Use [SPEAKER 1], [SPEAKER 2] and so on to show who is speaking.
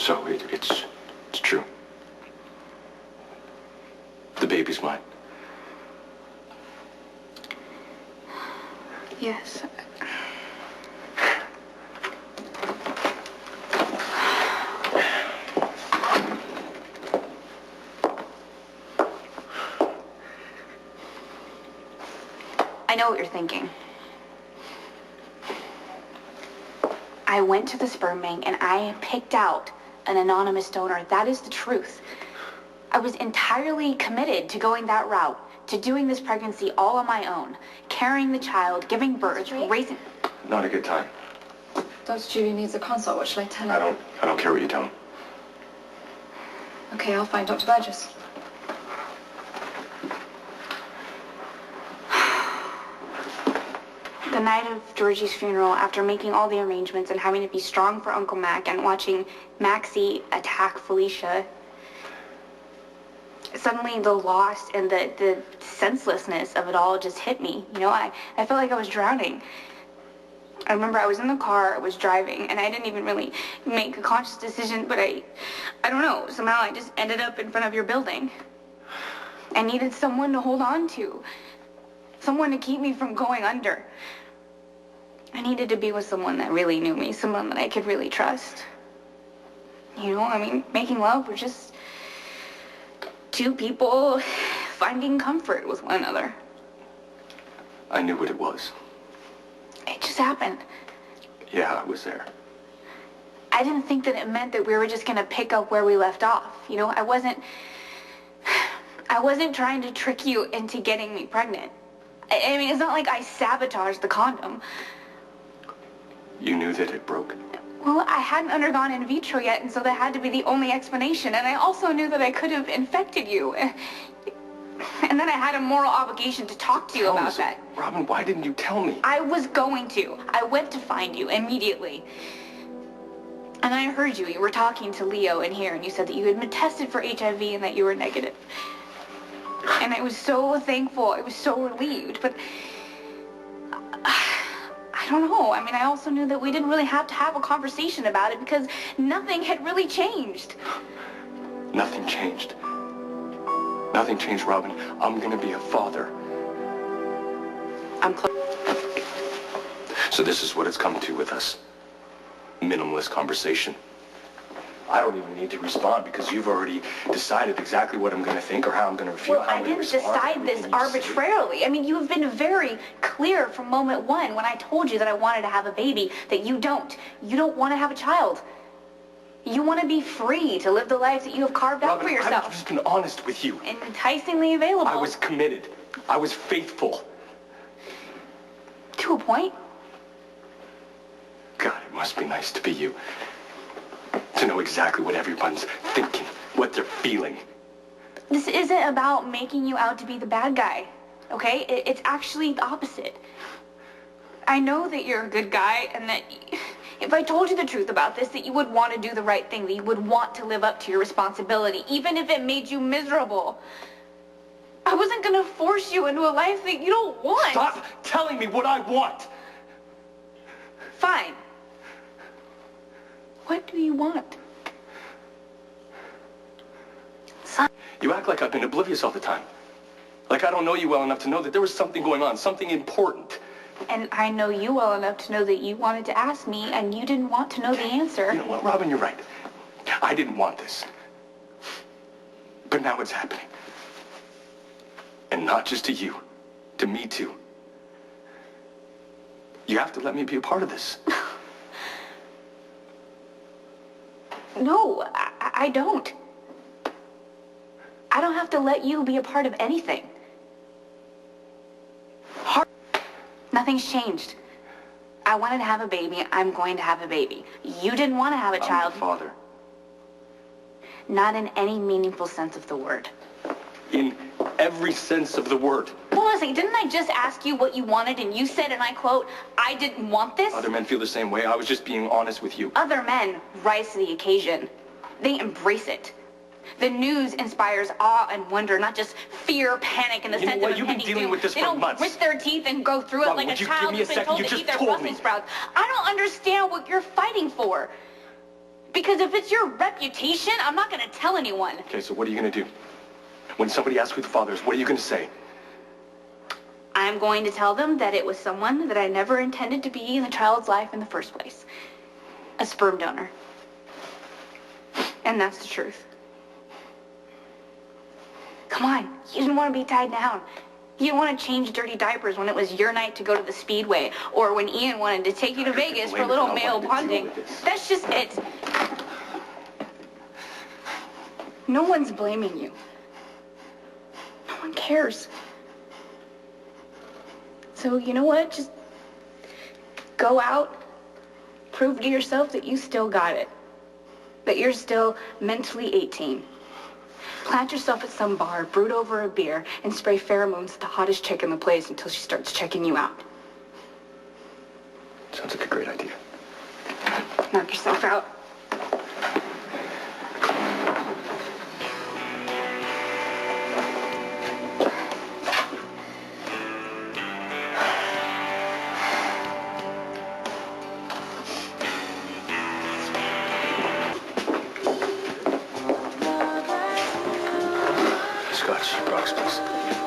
[SPEAKER 1] So it's true. The baby's mine.
[SPEAKER 2] Yes. I know what you're thinking. I went to the sperm bank and I picked out an anonymous donor. That is the truth. I was entirely committed to going that route, to doing this pregnancy all on my own, carrying the child, giving birth, raising...
[SPEAKER 1] Not a good time.
[SPEAKER 3] Dr. Judy needs a consult. What should I tell her?
[SPEAKER 1] I don't care what you tell him.
[SPEAKER 3] Okay, I'll find Dr. Burgess.
[SPEAKER 2] The night of Georgie's funeral, after making all the arrangements and having to be strong for Uncle Mac and watching Maxie attack Felicia, suddenly the loss and the senselessness of it all just hit me. You know, I felt like I was drowning. I remember I was in the car, I was driving, and I didn't even really make a conscious decision, but I don't know, somehow I just ended up in front of your building. I needed someone to hold on to, someone to keep me from going under. I needed to be with someone that really knew me, someone that I could really trust. You know, I mean, making love was just two people finding comfort with one another.
[SPEAKER 1] I knew what it was.
[SPEAKER 2] It just happened.
[SPEAKER 1] Yeah, I was there.
[SPEAKER 2] I didn't think that it meant that we were just gonna pick up where we left off. You know, I wasn't trying to trick you into getting me pregnant. I mean, it's not like I sabotaged the condom.
[SPEAKER 1] You knew that it broke?
[SPEAKER 2] Well, I hadn't undergone in vitro yet, and so that had to be the only explanation. And I also knew that I could have infected you. And then I had a moral obligation to talk to you about that.
[SPEAKER 1] Robin, why didn't you tell me?
[SPEAKER 2] I was going to. I went to find you immediately. And I heard you. You were talking to Leo in here, and you said that you had been tested for HIV and that you were negative. And I was so thankful. I was so relieved. But I don't know. I mean, I also knew that we didn't really have to have a conversation about it because nothing had really changed.
[SPEAKER 1] Nothing changed. Nothing changed, Robin. I'm gonna be a father.
[SPEAKER 2] I'm close.
[SPEAKER 1] So this is what it's come to with us. Minimalist conversation. I don't even need to respond because you've already decided exactly what I'm going to think or how I'm going to feel.
[SPEAKER 2] Well, I didn't decide this arbitrarily. I mean, you have been very clear from moment one when I told you that I wanted to have a baby that you don't. You don't want to have a child. You want to be free to live the life that you have carved out for yourself.
[SPEAKER 1] I've just been honest with you.
[SPEAKER 2] And enticingly available.
[SPEAKER 1] I was committed. I was faithful.
[SPEAKER 2] To a point.
[SPEAKER 1] God, it must be nice to be you. To know exactly what everyone's thinking, what they're feeling.
[SPEAKER 2] This isn't about making you out to be the bad guy, okay? It's actually the opposite. I know that you're a good guy and that if I told you the truth about this, that you would want to do the right thing, that you would want to live up to your responsibility, even if it made you miserable. I wasn't going to force you into a life that you don't want.
[SPEAKER 1] Stop telling me what I want.
[SPEAKER 2] Fine. What do you want? Son.
[SPEAKER 1] You act like I've been oblivious all the time. Like I don't know you well enough to know that there was something going on, something important.
[SPEAKER 2] And I know you well enough to know that you wanted to ask me and you didn't want to know the answer.
[SPEAKER 1] You know what, Robin, you're right. I didn't want this. But now it's happening. And not just to you, to me too. You have to let me be a part of this.
[SPEAKER 2] No, I don't. I don't have to let you be a part of anything. Nothing's changed. I wanted to have a baby. I'm going to have a baby. You didn't want to have a child.
[SPEAKER 1] I'm your father.
[SPEAKER 2] Not in any meaningful sense of the word.
[SPEAKER 1] In every sense of the word.
[SPEAKER 2] Hold on a second. Didn't I just ask you what you wanted and you said, and I quote, I didn't want this?
[SPEAKER 1] Other men feel the same way. I was just being honest with you.
[SPEAKER 2] Other men rise to the occasion. They embrace it. The news inspires awe and wonder, not just fear, panic, and the sense of impending doom.
[SPEAKER 1] You've been dealing with this for months.
[SPEAKER 2] They don't grit their teeth and go through it like a child who's been told to eat their Brussels sprouts. I don't understand what you're fighting for. Because Because if it's your reputation, I'm not gonna tell anyone.
[SPEAKER 1] Okay, so what are you gonna do? When somebody asks who the father is, what are you gonna say?
[SPEAKER 2] I'm going to tell them that it was someone that I never intended to be in the child's life in the first place. A sperm donor. And that's the truth. Come on, you didn't want to be tied down. You didn't want to change dirty diapers when it was your night to go to the Speedway, or when Ian wanted to take you to Vegas for a little male bonding. That's just it. No one's blaming you. No one cares. So you know what? Just go out, prove to yourself that you still got it. That you're still mentally 18. Plant yourself at some bar, brood over a beer, and spray pheromones at the hottest chick in the place until she starts checking you out.
[SPEAKER 1] Sounds like a great idea.
[SPEAKER 2] Knock yourself out.
[SPEAKER 1] Scotch, rocks, please.